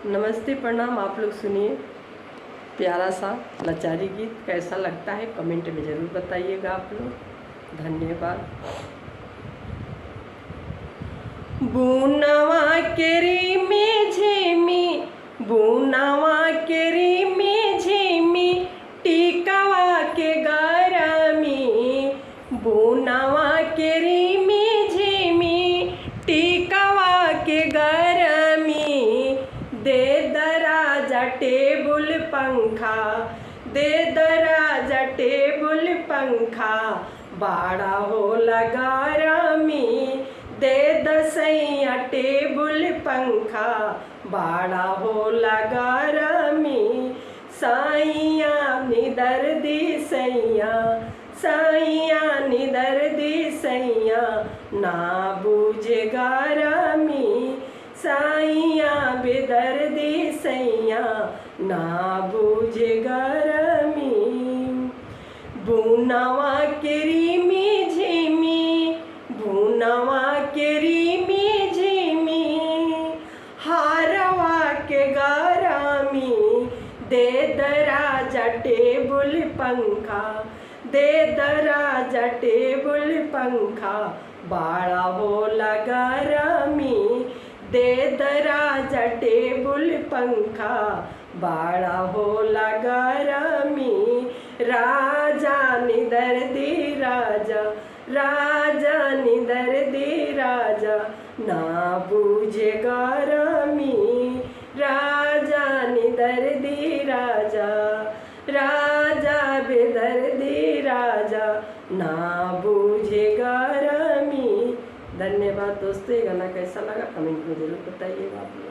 नमस्ते प्रणाम। आप लोग सुनिए प्यारा सा लाचारी गीत, कैसा लगता है कमेंट में ज़रूर बताइएगा आप लोग। धन्यवाद। बूनावा केरी में झेमी, बूनावा केरी में झेमी, टिकावा के गरमी, बूनावा केरी में झेमी, टिकावा के गरमी, दे दराजा टेबुल पंखा, दे दराजा टेबुल पंखा, बाड़ा होला गरमी, दे दसैया टेबुल पंखा, बाड़ा होला गरमी, साइया निदर दी सैया, साइया निदर दी सैया, ना बूझे गरमी, साइया बेदर्दी सैया, ना बूझे गरमी, बूनावा केरी में झेमी, बूनावा केरी में झेमी, हारवा के गरमी, दे दराजा टेबुल पंखा, दे दराजा टेबुल पंखा, बाड़ा होला गरमी, दे दराजा टेबुल पंखा, बाड़ा होला गरमी, राजा निदर दे राजा, राजा निदर दे राजा, ना बूझे गरमी, राजा निदर दे राजा, राजा बेदर दे राजा, ना बूझे गरमी। धन्यवाद दोस्तों। ये गाना कैसा लगा कमेंट में ज़रूर बताइएगा आप लोग।